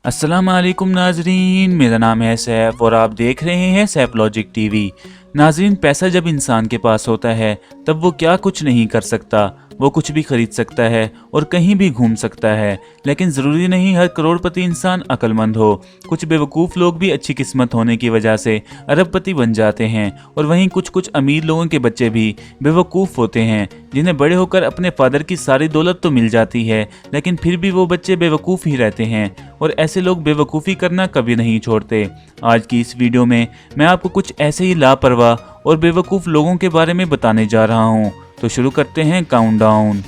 अस्सलाम वालेकुम नाजरीन, मेरा नाम है सैफ और आप देख रहे हैं सैफ लॉजिक टीवी। नाजरीन, पैसा जब इंसान के पास होता है तब वो क्या कुछ नहीं कर सकता। वो कुछ भी खरीद सकता है और कहीं भी घूम सकता है, लेकिन ज़रूरी नहीं हर करोड़पति इंसान अक्लमंद हो। कुछ बेवकूफ़ लोग भी अच्छी किस्मत होने की वजह से अरबपति बन जाते हैं, और वहीं कुछ कुछ अमीर लोगों के बच्चे भी बेवकूफ़ होते हैं, जिन्हें बड़े होकर अपने फादर की सारी दौलत तो मिल जाती है, लेकिन फिर भी वो बच्चे बेवकूफ़ ही रहते हैं, और ऐसे लोग बेवकूफ़ी करना कभी नहीं छोड़ते। आज की इस वीडियो में मैं आपको कुछ ऐसे ही लापरवाह और बेवकूफ़ लोगों के बारे में बताने जा रहा हूँ। तो शुरू करते हैं काउंटडाउन।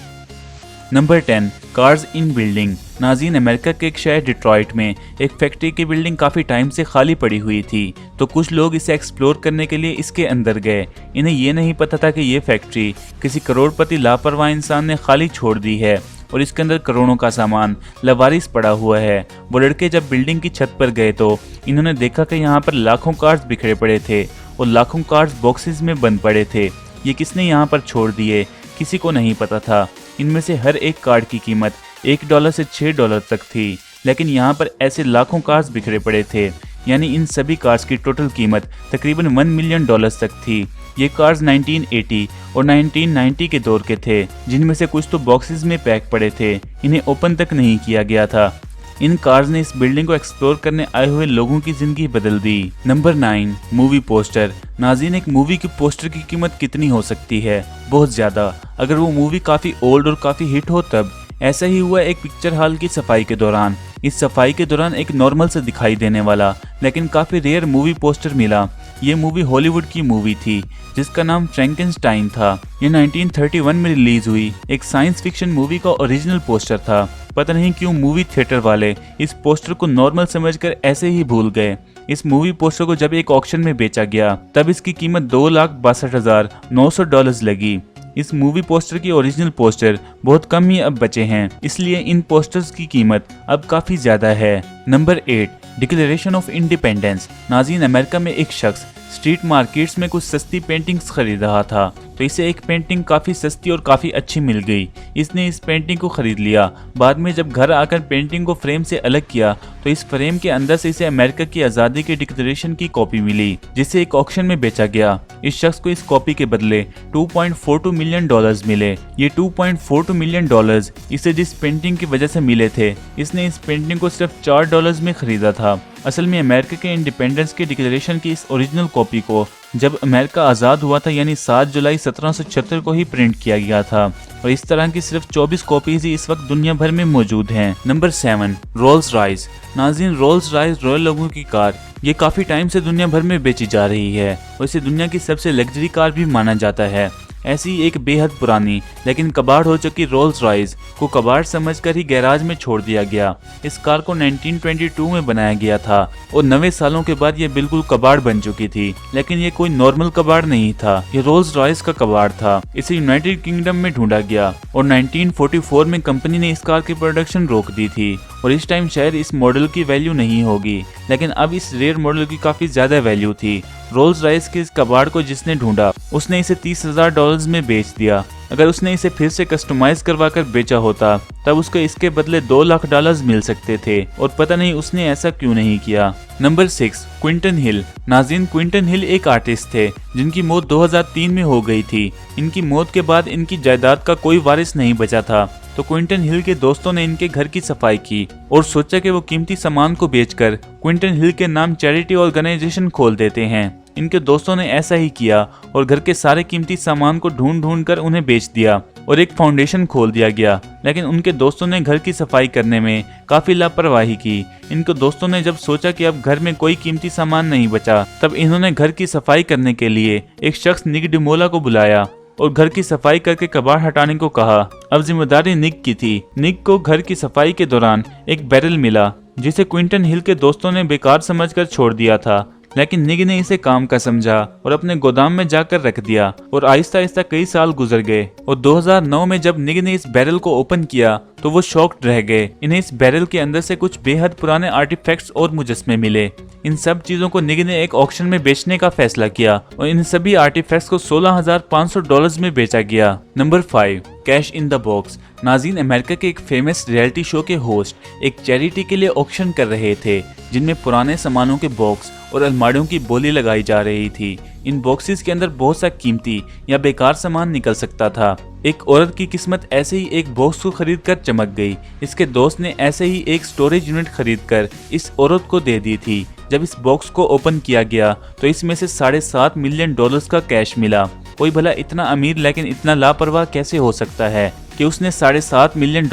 नंबर 10, कार्स इन बिल्डिंग। नाज़रीन, अमेरिका के एक शहर डिट्रॉइट में एक फैक्ट्री की बिल्डिंग काफ़ी टाइम से खाली पड़ी हुई थी, तो कुछ लोग इसे एक्सप्लोर करने के लिए इसके अंदर गए। इन्हें ये नहीं पता था कि ये फैक्ट्री किसी करोड़पति लापरवाह इंसान ने खाली छोड़ दी है और इसके अंदर करोड़ों का सामान लवारिस पड़ा हुआ है। वो लड़के जब बिल्डिंग की छत पर गए तो इन्होंने देखा कि यहाँ पर लाखों कार्स बिखरे पड़े थे और लाखों कार्स बॉक्सेस में बंद पड़े थे। ये किसने यहाँ पर छोड़ दिए, किसी को नहीं पता था। इनमें से हर एक कार्ड की कीमत $1 से $6 तक थी, लेकिन यहाँ पर ऐसे लाखों कार्स बिखरे पड़े थे, यानी इन सभी कार्स की टोटल कीमत तकरीबन $1 मिलियन तक थी। ये कार्स 1980 और 1990 के दौर के थे, जिनमें से कुछ तो बॉक्सेस में पैक पड़े थे, इन्हें ओपन तक नहीं किया गया था। इन कार्स ने इस बिल्डिंग को एक्सप्लोर करने आए हुए लोगों की जिंदगी बदल दी। Number 9, movie poster. नाज़रीन, एक मूवी की पोस्टर की कीमत कितनी हो सकती है? बहुत ज़्यादा, अगर वो मूवी काफ़ी ओल्ड और काफ़ी हिट हो तब। ऐसा ही हुआ एक पिक्चर हॉल की सफाई के दौरान। इस सफाई के दौरान एक नॉर्मल से दिखाई देने वाला लेकिन काफ़ी रेयर मूवी पोस्टर मिला। ये मूवी हॉलीवुड की मूवी थी जिसका नाम फ्रैंकेनस्टाइन था। ये 1931 में रिलीज हुई एक साइंस फिक्शन मूवी का ओरिजिनल पोस्टर था। पता नहीं क्यों मूवी थिएटर वाले इस पोस्टर को नॉर्मल समझकर ऐसे ही भूल गए। इस मूवी पोस्टर को जब एक ऑक्शन में बेचा गया तब इसकी कीमत $2,62,900 लगी। इस मूवी पोस्टर की ओरिजिनल पोस्टर बहुत कम ही अब बचे हैं, इसलिए इन पोस्टर्स की कीमत अब काफी ज्यादा है। Number 8, declaration of independence. नाज़रीन, अमेरिका में एक शख्स स्ट्रीट मार्केट्स में कुछ सस्ती पेंटिंग्स खरीद रहा था, तो इसे एक पेंटिंग काफ़ी सस्ती और काफ़ी अच्छी मिल गई। इसने इस पेंटिंग को खरीद लिया। बाद में जब घर आकर पेंटिंग को फ्रेम से अलग किया तो इस फ्रेम के अंदर से इसे अमेरिका की आज़ादी के डिक्लेरेशन की कॉपी मिली, जिसे एक ऑक्शन में बेचा गया। इस शख्स को इस कॉपी के बदले $2.42 मिलियन मिले। ये $2.42 मिलियन इसे जिस पेंटिंग की वजह से मिले थे, इसने इस पेंटिंग को सिर्फ $4 में खरीदा था। असल में अमेरिका के इंडिपेंडेंस के डिक्लेरेशन की इस ओरिजिनल कॉपी को जब अमेरिका आज़ाद हुआ था, यानी 7 जुलाई 1776 को ही प्रिंट किया गया था, और इस तरह की सिर्फ 24 कॉपीज ही इस वक्त दुनिया भर में मौजूद हैं। Number 7, Rolls Royce. नाज़रीन, रोल्स रॉयस रॉयल लोगों की कार ये काफ़ी टाइम से दुनिया भर में बेची जा रही है और इसे दुनिया की सबसे लग्जरी कार भी माना जाता है। ऐसी एक बेहद पुरानी लेकिन कबाड़ हो चुकी रोल्स रॉयस को कबाड़ समझकर ही गैराज में छोड़ दिया गया। इस कार को 1922 में बनाया गया था और 90 सालों के बाद ये बिल्कुल कबाड़ बन चुकी थी, लेकिन ये कोई नॉर्मल कबाड़ नहीं था, ये रोल्स रॉयस का कबाड़ था। इसे यूनाइटेड किंगडम में ढूंढा गया और 1944 में कंपनी ने इस कार की प्रोडक्शन रोक दी थी, और इस टाइम शायद इस मॉडल की वैल्यू नहीं होगी, लेकिन अब इस रेयर मॉडल की काफी ज्यादा वैल्यू थी। रोल्स रॉयस के इस कबाड़ को जिसने ढूंढा उसने इसे $30,000 में बेच दिया। अगर उसने इसे फिर से कस्टमाइज करवाकर बेचा होता तब उसको इसके बदले $2 लाख मिल सकते थे, और पता नहीं उसने ऐसा क्यों नहीं किया। नंबर 6, क्विंटन हिल। नाज़रीन, क्विंटन हिल एक आर्टिस्ट थे जिनकी मौत 2003 में हो गई थी। इनकी मौत के बाद इनकी जायदाद का कोई वारिस नहीं बचा था, तो क्विंटन हिल के दोस्तों ने इनके घर की सफाई की और सोचा कि वो कीमती सामान को बेचकर क्विंटन हिल के नाम चैरिटी ऑर्गेनाइजेशन खोल देते हैं। इनके दोस्तों ने ऐसा ही किया और घर के सारे कीमती सामान को ढूंढ ढूंढ कर उन्हें बेच दिया और एक फाउंडेशन खोल दिया गया। लेकिन उनके दोस्तों ने घर की सफाई करने में काफी लापरवाही की। इनके दोस्तों ने जब सोचा कि अब घर में कोई कीमती सामान नहीं बचा, तब इन्होंने घर की सफाई करने के लिए एक शख्स निक डिमोला को बुलाया और घर की सफाई करके कबाड़ हटाने को कहा। अब जिम्मेदारी निक की थी। निक को घर की सफाई के दौरान एक बैरल मिला जिसे क्विंटन हिल के दोस्तों ने बेकार समझकर छोड़ दिया था, लेकिन निग ने इसे काम का समझा और अपने गोदाम में जाकर रख दिया और आहिस्ता आहिस्ता कई साल गुजर गए और 2009 में जब निग ने इस बैरल को ओपन किया तो वो शॉक्ड रह गए। इन्हें इस बैरल के अंदर से कुछ बेहद पुराने आर्टिफैक्ट्स और मुजस्मे मिले। इन सब चीजों को निग ने एक ऑक्शन में बेचने का फैसला किया और इन सभी आर्टिफैक्ट्स को $16,500 में बेचा गया। Number 5, cash in the box. नाज़रीन, अमेरिका के एक फेमस रियलिटी शो के होस्ट एक चैरिटी के लिए ऑक्शन कर रहे थे जिनमें पुराने सामानों के बॉक्स और अलमारियों की बोली लगाई जा रही थी। इन बॉक्सेस के अंदर बहुत सा कीमती या बेकार सामान निकल सकता था। एक औरत की किस्मत ऐसे ही एक बॉक्स को खरीद कर चमक गई। इसके दोस्त ने ऐसे ही एक स्टोरेज यूनिट खरीद कर इस औरत को दे दी थी। जब इस बॉक्स को ओपन किया गया तो इसमें से $7.5 मिलियन का कैश मिला। कोई भला इतना अमीर लेकिन इतना लापरवाह कैसे हो सकता है कि उसने $7.5 मिलियन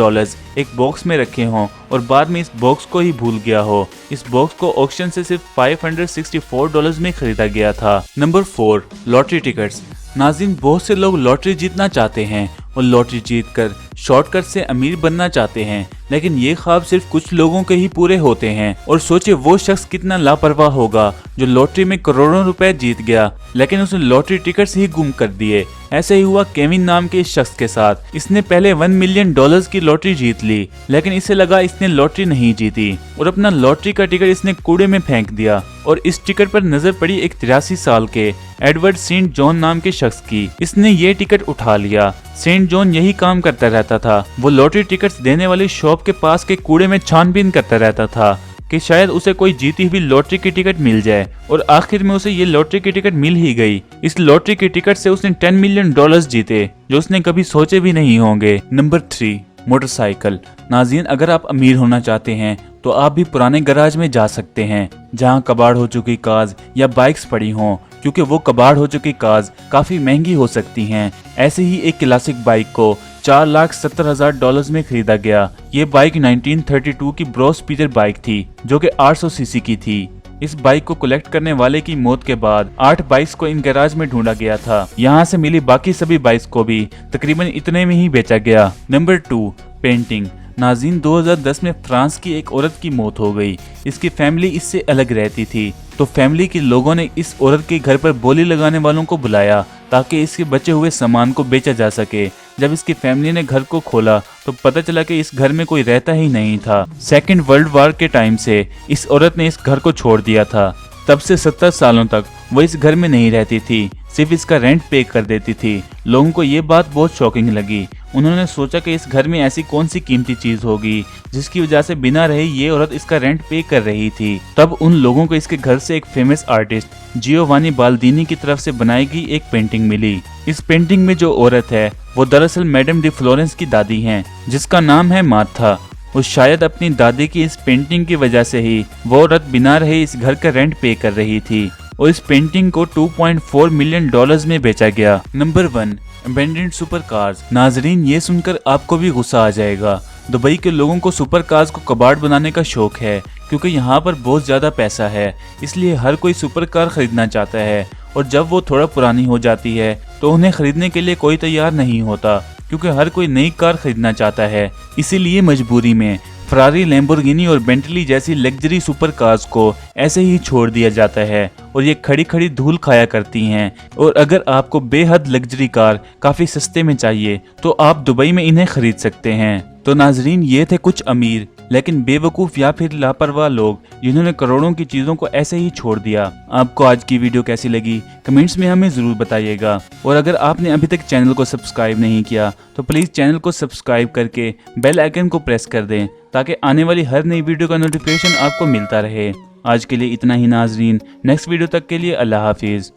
एक बॉक्स में रखे हों और बाद में इस बॉक्स को ही भूल गया हो। इस बॉक्स को ऑक्शन से सिर्फ $564 में खरीदा गया था। Number 4, lottery tickets. नाज़रीन, बहुत से लोग लॉटरी जीतना चाहते हैं और लॉटरी जीतकर शॉर्टकट से अमीर बनना चाहते हैं, लेकिन ये ख्वाब सिर्फ कुछ लोगों के ही पूरे होते हैं। और सोचे वो शख्स कितना लापरवाह होगा जो लॉटरी में करोड़ों रुपए जीत गया लेकिन उसने लॉटरी टिकट्स ही गुम कर दिए। ऐसे ही हुआ केविन नाम के इस शख्स के साथ। इसने पहले $1 मिलियन की लॉटरी जीत ली लेकिन इसे लगा इसने लॉटरी नहीं जीती और अपना लॉटरी का टिकट इसने कूड़े में फेंक दिया और इस टिकट पर नजर पड़ी एक 83 साल के एडवर्ड सेंट जॉन नाम के शख्स की। इसने ये टिकट उठा लिया। सेंट जॉन यही काम करता रहता था। वो लॉटरी टिकट्स देने वाली शॉप के पास के कूड़े में छानबीन करता रहता था कि शायद उसे कोई जीती हुई लॉटरी की टिकट मिल जाए और आखिर में उसे ये लॉटरी की टिकट मिल ही गई। इस लॉटरी की टिकट से उसने $10 मिलियन जीते जो उसने कभी सोचे भी नहीं होंगे। Number 3, motorcycle. नाज़रीन, अगर आप अमीर होना चाहते हैं तो आप भी पुराने गराज में जा सकते हैं जहां कबाड़ हो चुकी कार्स या बाइक्स पड़ी हों, क्योंकि वो कबाड़ हो चुकी कार्स काफी महंगी हो सकती हैं। ऐसे ही एक क्लासिक बाइक को $4,70,000 में खरीदा गया। ये बाइक 1932 की ब्रो स्पीडर बाइक थी जो कि 800 सीसी की थी। इस बाइक को कलेक्ट करने वाले की मौत के बाद 8 बाइक्स को इन गैराज में ढूंढा गया था। यहाँ से मिली बाकी सभी बाइक्स को भी तकरीबन इतने में ही बेचा गया। Number 2, painting. नाज़रीन, 2010 में फ्रांस की एक औरत की मौत हो गई। इसकी फैमिली इससे अलग रहती थी तो फैमिली के लोगों ने इस औरत के घर पर बोली लगाने वालों को बुलाया ताकि इसके बचे हुए सामान को बेचा जा सके। जब इसकी फैमिली ने घर को खोला तो पता चला कि इस घर में कोई रहता ही नहीं था। सेकेंड वर्ल्ड वॉर के टाइम से इस औरत ने इस घर को छोड़ दिया था। तब से 70 सालों तक वो इस घर में नहीं रहती थी, सिर्फ इसका रेंट पे कर देती थी। लोगों को ये बात बहुत शॉकिंग लगी। उन्होंने सोचा कि इस घर में ऐसी कौन सी कीमती चीज होगी जिसकी वजह से बिना रहे ये औरत इसका रेंट पे कर रही थी। तब उन लोगों को इसके घर से एक फेमस आर्टिस्ट जियोवानी बाल्दीनी की तरफ से बनाई गई एक पेंटिंग मिली। इस पेंटिंग में जो औरत है वो दरअसल मैडम डी फ्लोरेंस की दादी हैं, जिसका नाम है मार्था। और शायद अपनी दादी की इस पेंटिंग की वजह से ही वो औरत बिना रहे इस घर का रेंट पे कर रही थी और इस पेंटिंग को $2.4 मिलियन में बेचा गया। Number 1, abandoned super cars. नाजरीन, ये सुनकर आपको भी गुस्सा आ जाएगा। दुबई के लोगों को सुपर कार्स को कबाड़ बनाने का शौक है क्योंकि यहाँ पर बहुत ज्यादा पैसा है, इसलिए हर कोई सुपर कार खरीदना चाहता है और जब वो थोड़ा पुरानी हो जाती है तो उन्हें खरीदने के लिए कोई तैयार नहीं होता क्योंकि हर कोई नई कार खरीदना चाहता है। इसीलिए मजबूरी में फरारी, लैम्बोर्गिनी और बेंटली जैसी लग्जरी सुपर कार्स को ऐसे ही छोड़ दिया जाता है और ये खड़ी खड़ी धूल खाया करती हैं। और अगर आपको बेहद लग्जरी कार काफी सस्ते में चाहिए तो आप दुबई में इन्हें खरीद सकते हैं। तो नाजरीन, ये थे कुछ अमीर लेकिन बेवकूफ या फिर लापरवाह लोग जिन्होंने करोड़ों की चीजों को ऐसे ही छोड़ दिया। आपको आज की वीडियो कैसी लगी कमेंट्स में हमें जरूर बताइएगा और अगर आपने अभी तक चैनल को सब्सक्राइब नहीं किया तो प्लीज चैनल को सब्सक्राइब करके बेल आइकन को प्रेस कर दें ताकि आने वाली हर नई वीडियो का नोटिफिकेशन आपको मिलता रहे। आज के लिए इतना ही नाजरीन, नेक्स्ट वीडियो तक के लिए अल्लाह हाफिज।